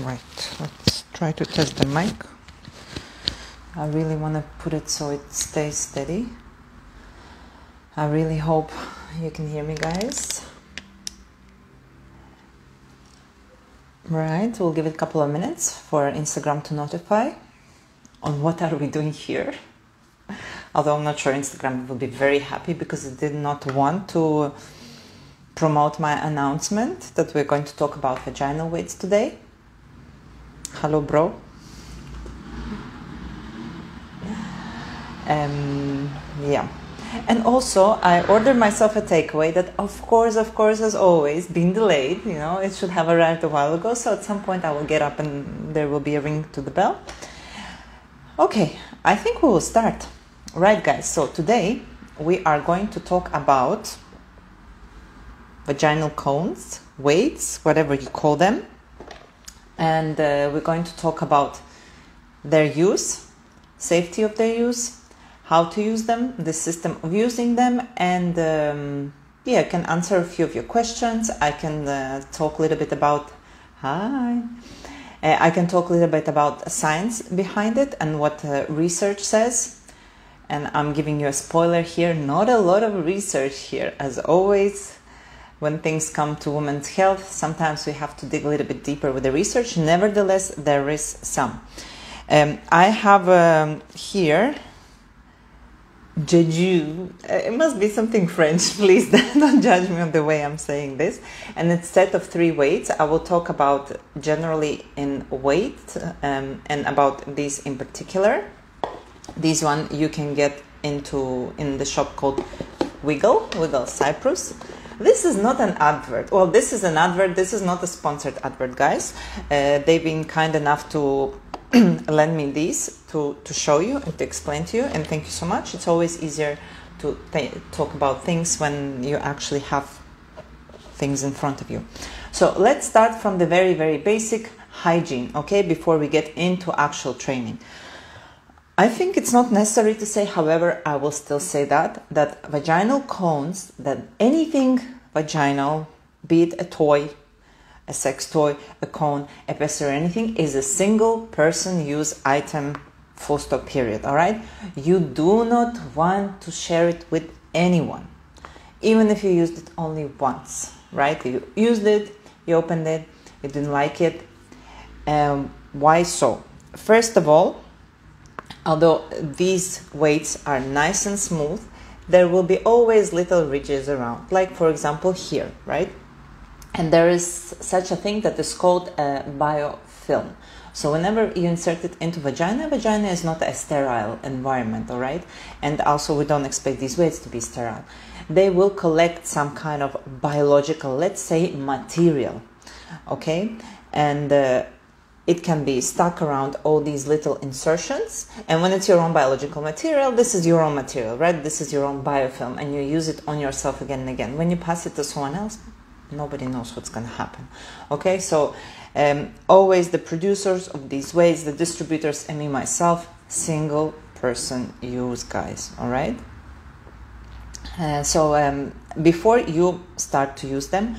Right, let's try to test the mic. I really want to put it so it stays steady. I really hope you can hear me, guys. Right, we'll give it a couple of minutes for Instagram to notify on what are we doing here. Although I'm not sure Instagram will be very happy because it did not want to promote my announcement that we're going to talk about vaginal weights today. Hello, bro. Yeah. And also, I ordered myself a takeaway that, of course, has always been delayed. You know, it should have arrived a while ago. So at some point I will get up and there will be a ring to the bell. Okay, I think we will start. Right, guys. So today we are going to talk about vaginal cones, weights, whatever you call them. And we're going to talk about their use, safety of their use, how to use them, the system of using them, and I can answer a few of your questions. I can talk a little bit about I can talk a little bit about science behind it and what research says. And I'm giving you a spoiler here, not a lot of research here. As always, when things come to women's health, sometimes we have to dig a little bit deeper with the research. Nevertheless, there is some. I have here Jeju. It must be something French, please don't judge me on the way I'm saying this. And it's a set of 3 weights. I will talk about generally in weight and about these in particular. This one you can get in the shop called Wiggle Cyprus. This is not an advert. Well, this is an advert. This is not a sponsored advert, guys. They've been kind enough to lend me these to show you and to explain to you. And thank you so much. It's always easier to talk about things when you actually have things in front of you. So let's start from the very, very basic hygiene, okay, before we get into actual training. I think it's not necessary to say, however, I will still say that vaginal cones, that anything vaginal, be it a toy, a sex toy, a cone, a pessary, or anything, is a single person use item, full stop, period, all right? You do not want to share it with anyone, even if you used it only once, right? You used it, you opened it, you didn't like it. Why so? First of all, although these weights are nice and smooth, there will be always little ridges around, like for example here, right? And there is such a thing that is called a biofilm. So whenever you insert it into vagina is not a sterile environment, all right? And also we don't expect these weights to be sterile. They will collect some kind of biological, let's say, material, okay? And it can be stuck around all these little insertions. And when it's your own biological material, this is your own material, right? This is your own biofilm, and you use it on yourself again and again. When you pass it to someone else, nobody knows what's going to happen. Okay, so always the producers of these weights, the distributors, and me myself, single person use, guys, all right? So before you start to use them,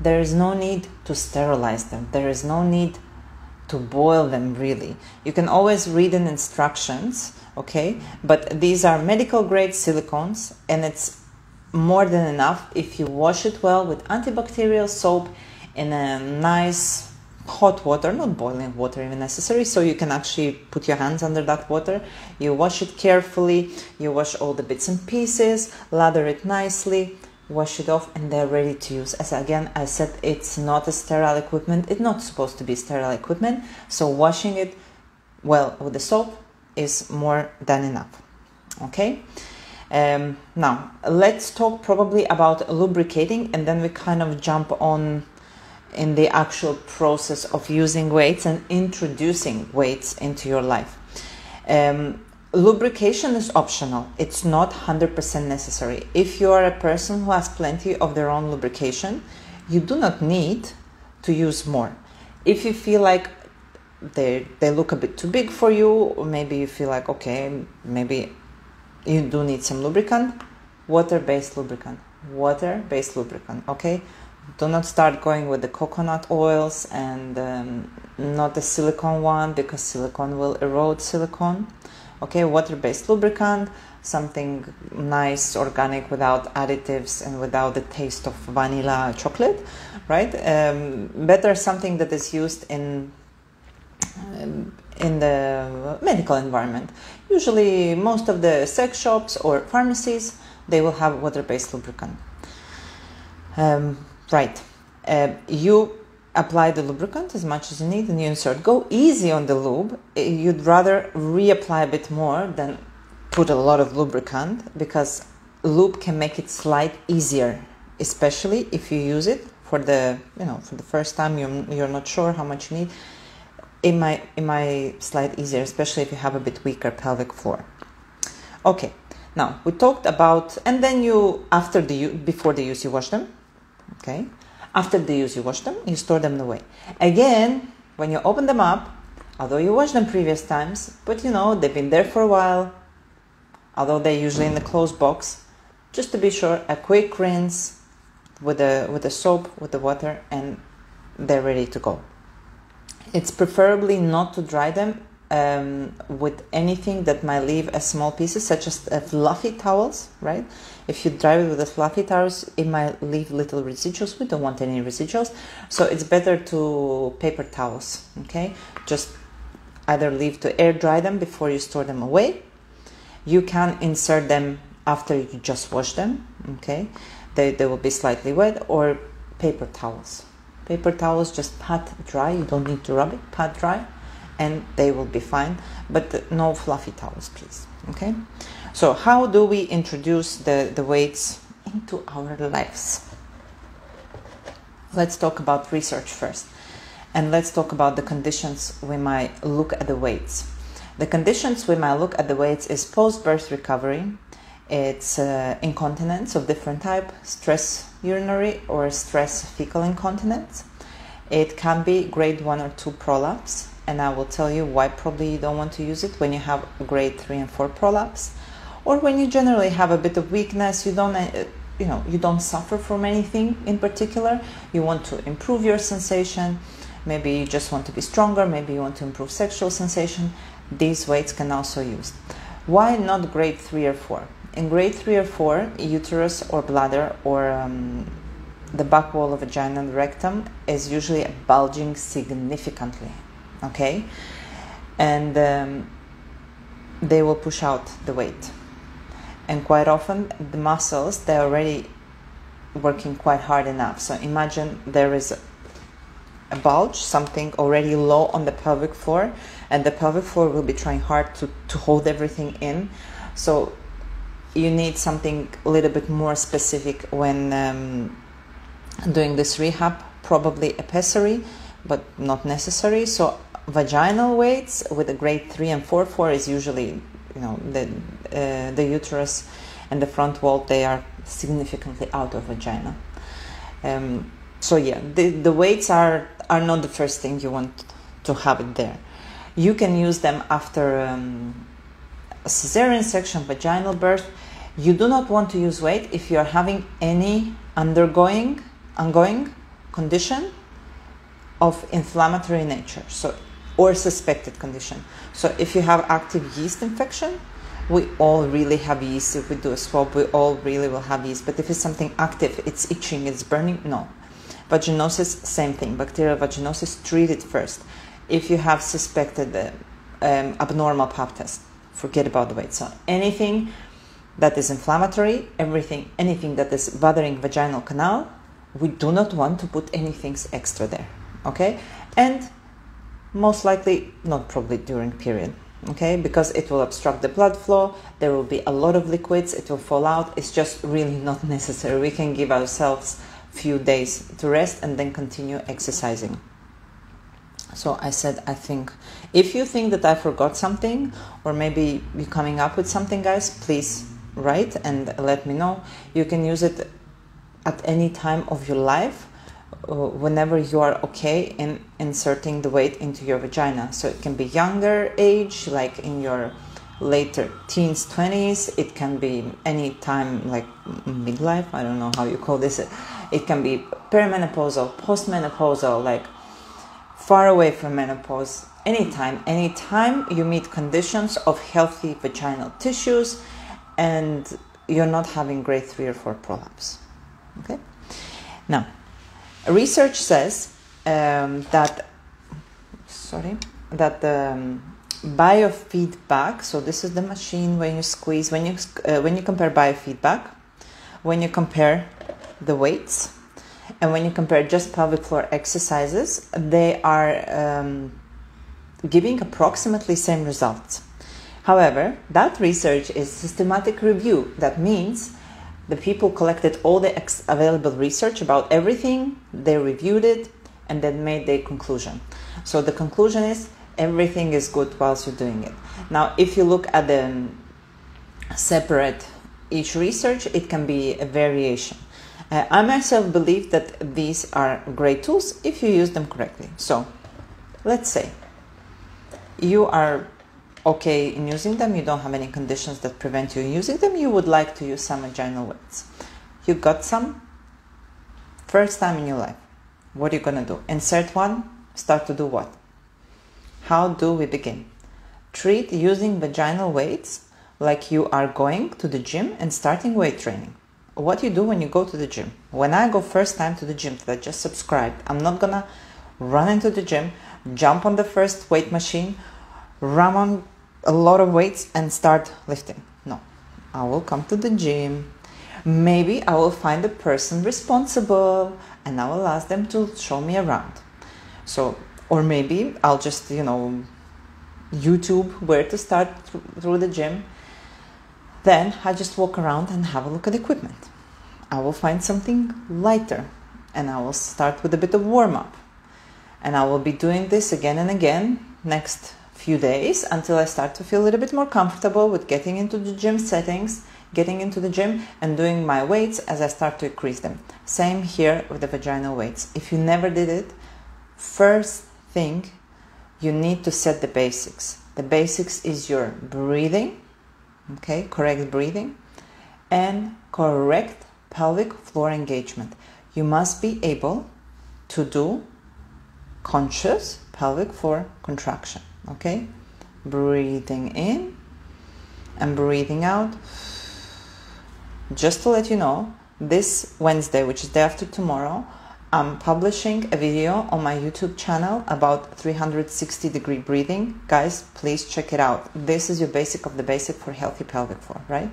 there is no need to sterilize them. There is no need to boil them, really. You can always read in instructions, okay? But these are medical grade silicones, and it's more than enough if you wash it well with antibacterial soap in a nice hot water, not boiling water even necessary, so you can actually put your hands under that water. You wash it carefully, you wash all the bits and pieces, lather it nicely, wash it off, and they're ready to use. As again I said, it's not a sterile equipment. It's not supposed to be sterile equipment, so washing it well with the soap is more than enough, okay? Now let's talk probably about lubricating, and then we kind of jump on in the actual process of using weights and introducing weights into your life. Lubrication is optional. It's not 100% necessary. If you are a person who has plenty of their own lubrication, you do not need to use more. If you feel like they look a bit too big for you, or maybe you feel like, okay, maybe you do need some lubricant, water-based lubricant, okay? Do not start going with the coconut oils and not the silicone one, because silicone will erode silicone. Okay, water-based lubricant, something nice, organic, without additives and without the taste of vanilla chocolate, right? Better something that is used in the medical environment. Usually most of the sex shops or pharmacies, they will have water-based lubricant. Right. You apply the lubricant as much as you need and you insert. Go easy on the lube. You'd rather reapply a bit more than put a lot of lubricant, because lube can make it slide easier, especially if you use it for the first time. You're not sure how much you need. It might slide easier, especially if you have a bit weaker pelvic floor. Okay. Now we talked about, and then before the use you wash them. Okay. After the use you wash them, you store them away. Again, when you open them up, although you washed them previous times, but they've been there for a while, although they're usually in the closed box, just to be sure, a quick rinse with the soap, with the water, and they're ready to go. It's preferably not to dry them with anything that might leave a small pieces, such as fluffy towels, right? If you dry it with the fluffy towels, it might leave little residuals. We don't want any residuals, so it's better to paper towels, okay? Just either leave to air dry them before you store them away. You can insert them after you just wash them, okay? They will be slightly wet, or paper towels. Paper towels, just pat dry, you don't need to rub it, pat dry, and they will be fine, but no fluffy towels, please. Okay, so how do we introduce the weights into our lives? Let's talk about research first, and let's talk about the conditions we might look at the weights. The conditions we might look at the weights is post-birth recovery, it's incontinence of different type, stress urinary or stress fecal incontinence. It can be grade 1 or 2 prolapse, and I will tell you why probably you don't want to use it when you have grade 3 and 4 prolapse, or when you generally have a bit of weakness. You don't suffer from anything in particular. You want to improve your sensation. Maybe you just want to be stronger. Maybe you want to improve sexual sensation. These weights can also be used. Why not grade 3 or 4? In grade 3 or 4, uterus or bladder or the back wall of vagina and rectum is usually bulging significantly, okay? And they will push out the weight. And quite often, the muscles, they're already working quite hard enough. So imagine there is a bulge, something already low on the pelvic floor, and the pelvic floor will be trying hard to hold everything in. So you need something a little bit more specific when doing this rehab, probably a pessary, but not necessary. So vaginal weights with a grade 3 and 4 is usually, the uterus and the front wall, they are significantly out of vagina. So yeah, the weights are not the first thing you want to have it there. You can use them after a cesarean section, vaginal birth. You do not want to use weight if you are having any ongoing condition of inflammatory nature, or suspected condition. So if you have active yeast infection, we all really have yeast. If we do a swab, we all really will have yeast. But if it's something active, it's itching, it's burning, no. Vaginosis, same thing. Bacterial vaginosis, treat it first. If you have suspected abnormal pap test, forget about the weight. So anything that is inflammatory, anything that is bothering vaginal canal, we do not want to put anything extra there, okay? And most likely not probably during period, okay? Because it will obstruct the blood flow, there will be a lot of liquids, it will fall out. It's just really not necessary. We can give ourselves a few days to rest and then continue exercising. So I think, if you think that I forgot something, or maybe you're coming up with something, guys, please write and let me know. You can use it at any time of your life, whenever you are okay in inserting the weight into your vagina. So it can be younger age, like in your later teens, 20s. It can be any time, like midlife, I don't know how you call this. It can be perimenopausal, postmenopausal, like far away from menopause, anytime you meet conditions of healthy vaginal tissues and you're not having grade 3 or 4 prolapse. Okay. Now, research says that the biofeedback. So this is the machine when you squeeze, when you compare biofeedback, when you compare the weights, and when you compare just pelvic floor exercises, they are giving approximately same results. However, that research is systematic review. That means the people collected all the available research about everything, they reviewed it, and then made their conclusion. So the conclusion is everything is good whilst you're doing it. Now, if you look at the separate each research, it can be a variation. I myself believe that these are great tools if you use them correctly. So let's say you are okay in using them, you don't have any conditions that prevent you using them, you would like to use some vaginal weights. You got some, first time in your life. What are you going to do? Insert one, start to do what? How do we begin? Treat using vaginal weights like you are going to the gym and starting weight training. What you do when you go to the gym. When I go first time to the gym that I just subscribed, I'm not going to run into the gym, jump on the first weight machine, run on a lot of weights and start lifting. No, I will come to the gym. Maybe I will find a person responsible and I will ask them to show me around. So, or maybe I'll just, YouTube where to start through the gym. Then I just walk around and have a look at equipment. I will find something lighter and I will start with a bit of warm-up. And I will be doing this again and again next few days until I start to feel a little bit more comfortable with getting into the gym settings, getting into the gym and doing my weights as I start to increase them. Same here with the vaginal weights. If you never did it, first thing, you need to set the basics. The basics is your breathing, okay, correct breathing, and correct pelvic floor engagement. You must be able to do conscious pelvic floor contraction, okay? Breathing in and breathing out. Just to let you know, this Wednesday, which is day after tomorrow, I'm publishing a video on my YouTube channel about 360-degree breathing. Guys, please check it out. This is your basic of the basic for healthy pelvic floor, right?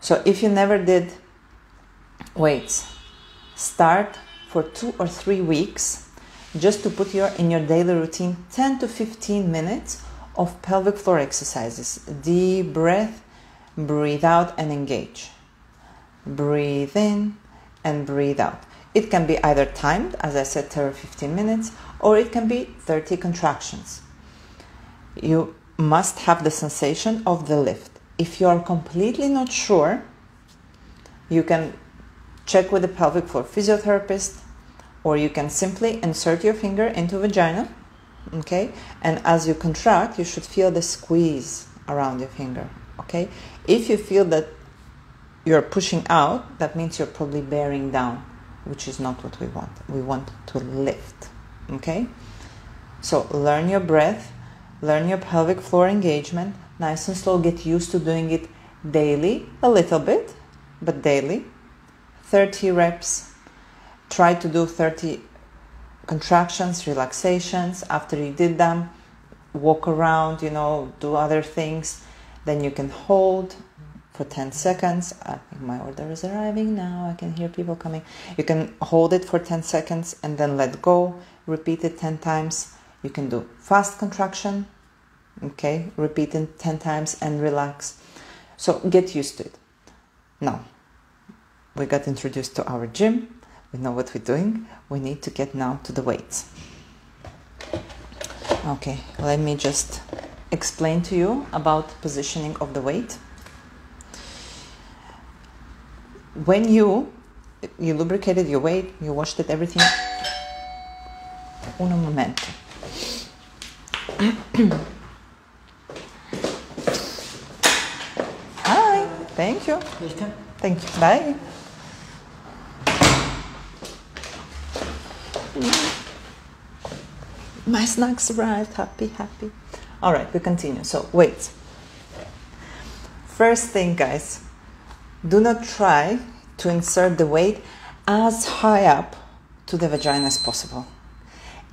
So if you never did weights, start for 2 or 3 weeks just to put in your daily routine 10 to 15 minutes of pelvic floor exercises. Deep breath, breathe out and engage. Breathe in and breathe out. It can be either timed, as I said, 10 or 15 minutes, or it can be 30 contractions. You must have the sensation of the lift. If you are completely not sure, you can check with the pelvic floor physiotherapist, or you can simply insert your finger into vagina, okay? And as you contract, you should feel the squeeze around your finger, okay? If you feel that you're pushing out, that means you're probably bearing down, which is not what we want. We want to lift, okay? So learn your breath, learn your pelvic floor engagement, nice and slow, get used to doing it daily, a little bit, but daily. 30 reps, try to do 30 contractions, relaxations. After you did them, walk around, do other things. Then you can hold for 10 seconds. I think my order is arriving now. I can hear people coming. You can hold it for 10 seconds and then let go. Repeat it 10 times. You can do fast contraction. Okay, repeat it 10 times and relax. So get used to it. Now, we got introduced to our gym. We know what we're doing. We need to get now to the weights. Okay, let me just explain to you about positioning of the weight. When you lubricated your weight, you washed it, everything. Un momento. Hi, thank you. Thank you. Bye. My snacks arrived. Happy, happy. All right, we continue. So wait. First thing, guys, do not try to insert the weight as high up to the vagina as possible.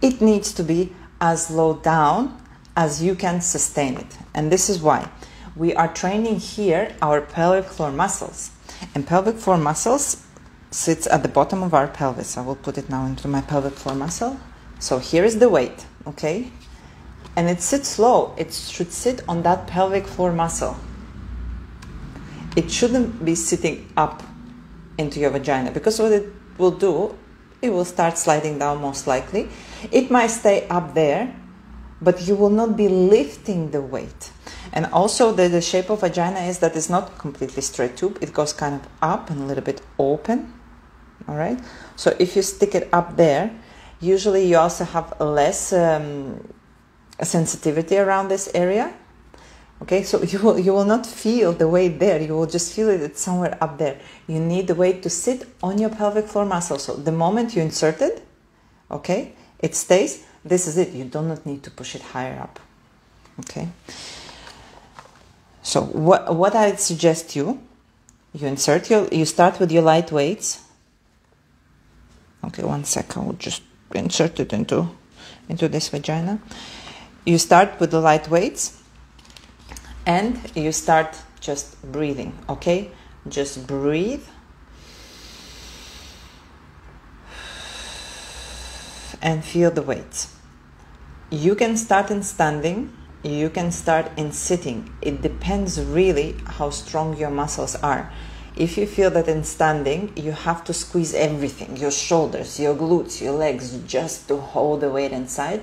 It needs to be as low down as you can sustain it. And this is why we are training here our pelvic floor muscles. And pelvic floor muscles sits at the bottom of our pelvis. I will put it now into my pelvic floor muscle. So here is the weight, okay? And it sits low. It should sit on that pelvic floor muscle. It shouldn't be sitting up into your vagina, because what it will do, it will start sliding down most likely. It might stay up there, but you will not be lifting the weight. And also the shape of vagina is that it's not completely straight tube. It goes kind of up and a little bit open. All right. So if you stick it up there, usually you also have less sensitivity around this area. Okay, so you will not feel the weight there. You will just feel it's somewhere up there. You need the weight to sit on your pelvic floor muscle. So the moment you insert it, okay, it stays. This is it. You do not need to push it higher up. Okay. So what I suggest you insert you start with your light weights. Okay, 1 second. I will just insert it into this vagina. You start with the light weights. And you start just breathing, okay? Just breathe. And feel the weights. You can start in standing. You can start in sitting. It depends really how strong your muscles are. If you feel that in standing, you have to squeeze everything, your shoulders, your glutes, your legs, just to hold the weight inside,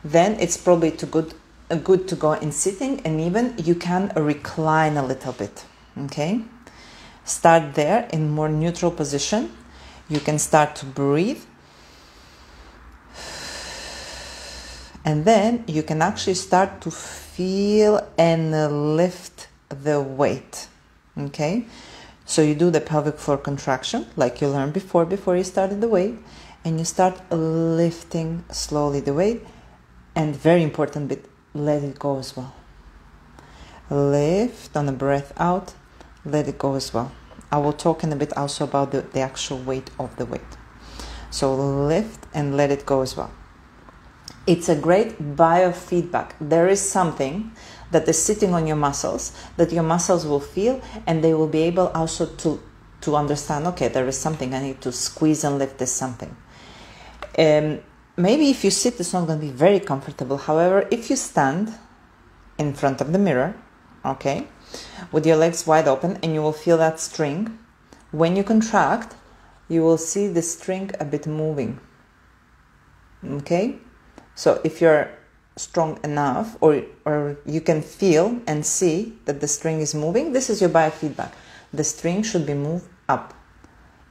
then it's probably too good to go in sitting, and even you can recline a little bit, okay? Start there in more neutral position. You can start to breathe. And then you can actually start to feel and lift the weight, okay? So you do the pelvic floor contraction like you learned before you started the weight, and you start lifting slowly the weight, and very important bit, let it go as well. Lift on the breath out, let it go as well. I will talk in a bit also about the actual weight of the weight. So lift and let it go as well. It's a great biofeedback. There is something that is sitting on your muscles that your muscles will feel, and they will be able also to understand, okay, there is something I need to squeeze and lift this something. Maybe if you sit, it's not going to be very comfortable. However, if you stand in front of the mirror, okay, with your legs wide open, and you will feel that string, when you contract, you will see the string a bit moving. Okay? So if you're strong enough, or you can feel and see that the string is moving, this is your biofeedback. The string should be moved up.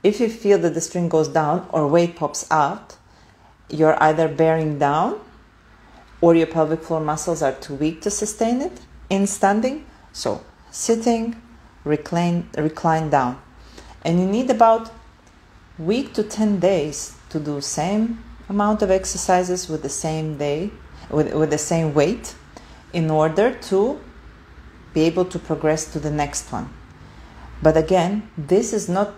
If you feel that the string goes down or weight pops out, you're either bearing down or your pelvic floor muscles are too weak to sustain it in standing. So sitting, recline down. And you need about a week to 10 days to do same amount of exercises with the same day, with the same weight, in order to be able to progress to the next one. But again, this is not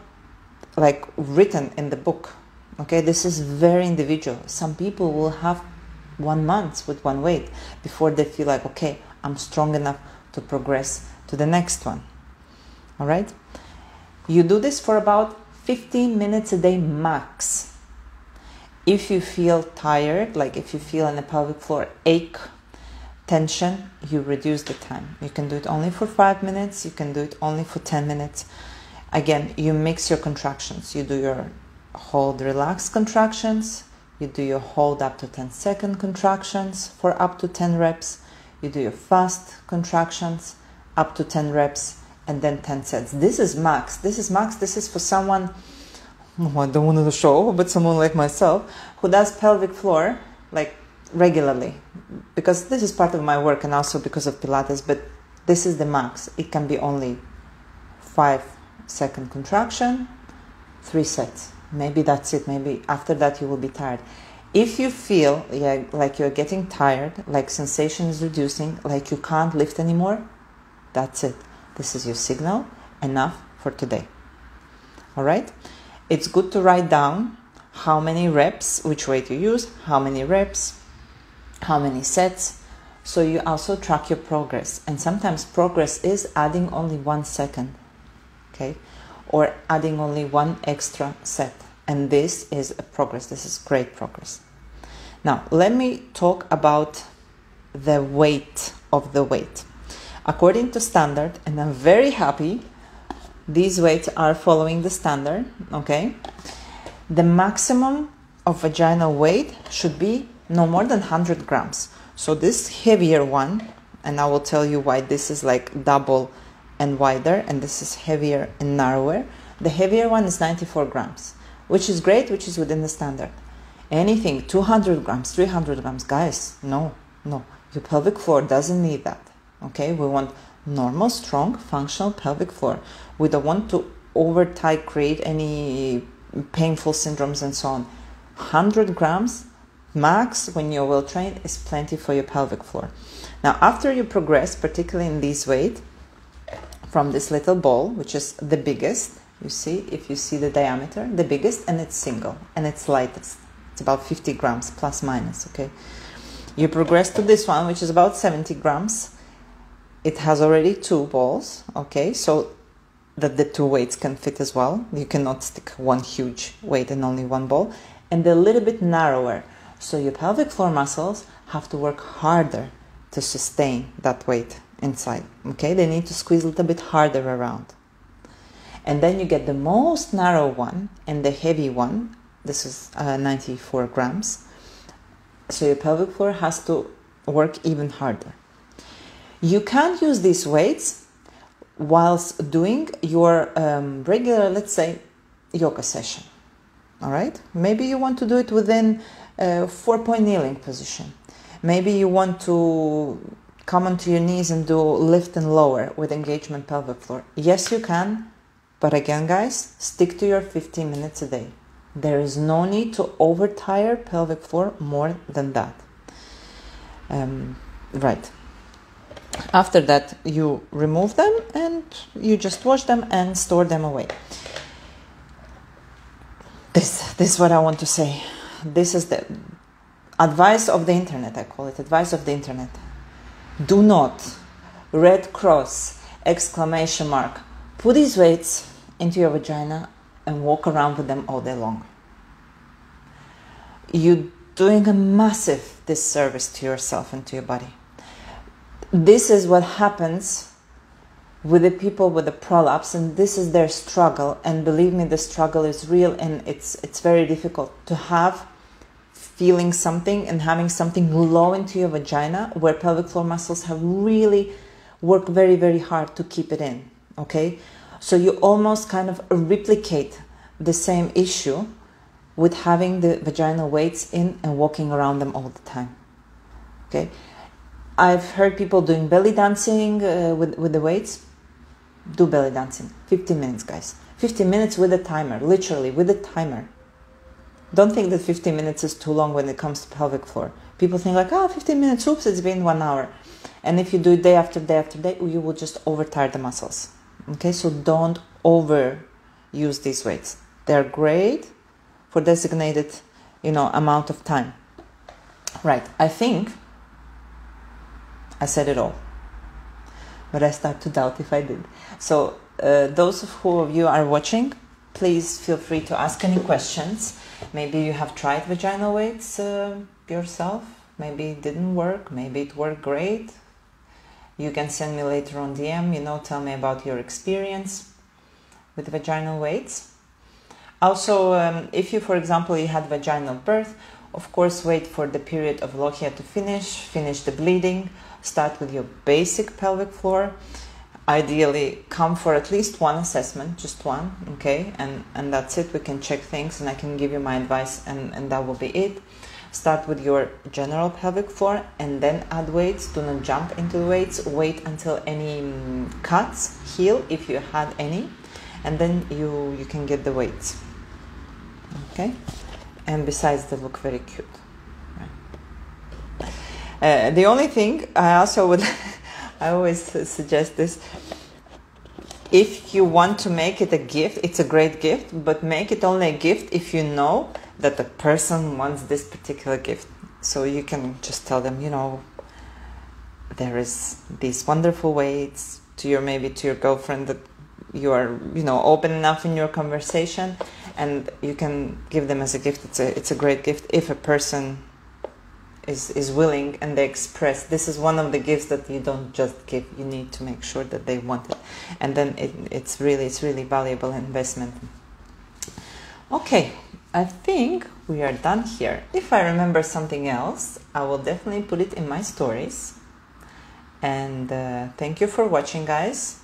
like written in the book. Okay, this is very individual. Some people will have 1 month with one weight before they feel like, okay, I'm strong enough to progress to the next one. All right? You do this for about 15 minutes a day max. If you feel tired, like if you feel in the pelvic floor ache, tension, you reduce the time. You can do it only for 5 minutes. You can do it only for 10 minutes. Again, you mix your contractions. You do your hold, relax contractions. You do your hold up to 10-second contractions for up to 10 reps. You do your fast contractions up to 10 reps, and then 10 sets. This is max. This is max. This is for someone, I don't want to show, but someone like myself who does pelvic floor like regularly, because this is part of my work and also because of Pilates, but this is the max. It can be only 5-second contraction, 3 sets. maybe that's it. Maybe after that you will be tired. If you feel like you're getting tired, like sensation is reducing, like you can't lift anymore, that's it. This is your signal. Enough for today. All right? It's good to write down how many reps, which weight you use, how many reps, how many sets, so you also track your progress. And sometimes progress is adding only 1 second, okay? Or adding only 1 extra set. And this is a progress. This is great progress. Now, let me talk about the weight of the weight. According to standard, and I'm very happy, these weights are following the standard, okay? The maximum of vaginal weight should be no more than 100 grams. So this heavier one, and I will tell you why this is like double and wider, and this is heavier and narrower. The heavier one is 94 grams, which is great, which is within the standard. Anything 200 grams, 300 grams, guys, no. Your pelvic floor doesn't need that, okay? We want normal, strong, functional pelvic floor. We don't want to over-tight, create any painful syndromes and so on. 100 grams max when you're well trained is plenty for your pelvic floor. Now, after you progress, particularly in this weight, from this little ball, which is the biggest, you see, if you see the diameter, the biggest, and it's single, and it's lightest. It's about 50 grams, plus minus, okay? You progress to this one, which is about 70 grams. It has already 2 balls, okay? So that the 2 weights can fit as well. You cannot stick one huge weight in only 1 ball. And they're a little bit narrower. So your pelvic floor muscles have to work harder to sustain that weight inside, okay? They need to squeeze a little bit harder around. And then you get the most narrow one and the heavy one. This is 94 grams. So your pelvic floor has to work even harder. You can't use these weights whilst doing your regular, let's say, yoga session. All right? Maybe you want to do it within 4-point kneeling position. Maybe you want to come onto your knees and do lift and lower with engagement pelvic floor. Yes, you can. But again, guys, stick to your 15 minutes a day. There is no need to overtire pelvic floor more than that. Right. After that, you remove them and you just wash them and store them away. This is what I want to say. This is the advice of the internet. I call it advice of the internet. Do not, red cross, exclamation mark, put these weights into your vagina and walk around with them all day long. You're doing a massive disservice to yourself and to your body. This is what happens with the people with the prolapse, and this is their struggle. And believe me, the struggle is real, and it's very difficult to have feeling something and having something low into your vagina where pelvic floor muscles have really worked very, very hard to keep it in, okay? So you almost kind of replicate the same issue with having the vaginal weights in and walking around them all the time, okay? I've heard people doing belly dancing with the weights. Do belly dancing. 15 minutes, guys. 15 minutes with a timer, literally with a timer. Don't think that 15 minutes is too long when it comes to pelvic floor. People think like, 15 minutes, oops, it's been 1 hour. And if you do it day after day after day, you will just overtire the muscles. Okay, so don't overuse these weights. They're great for designated, amount of time. Right, I think I said it all, but I start to doubt if I did. So those of you are watching, please feel free to ask any questions. Maybe you have tried vaginal weights yourself. Maybe it didn't work. Maybe it worked great. You can send me later on DM, tell me about your experience with vaginal weights. Also, if you, for example, you had vaginal birth, of course, wait for the period of lochia to finish the bleeding. Start with your basic pelvic floor. Ideally, come for at least one assessment, just one, okay? And that's it. We can check things and I can give you my advice and that will be it. Start with your general pelvic floor and then add weights. Do not jump into the weights. Wait until any cuts heal, if you had any, and then you can get the weights. Okay, and besides they look very cute. The only thing I also would I always suggest this: if you want to make it a gift, it's a great gift, but make it only a gift if you know that the person wants this particular gift. So you can just tell them, you know, there is these wonderful ways to your, maybe to your girlfriend, that you are, you know, open enough in your conversation, and you can give them as a gift. It's a great gift if a person is willing and they express. This is one of the gifts that you don't just give. You need to make sure that they want it, and then it's really valuable investment. Okay, I think we are done here. If I remember something else, I will definitely put it in my stories. And thank you for watching, guys,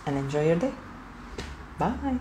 and enjoy your day. Bye.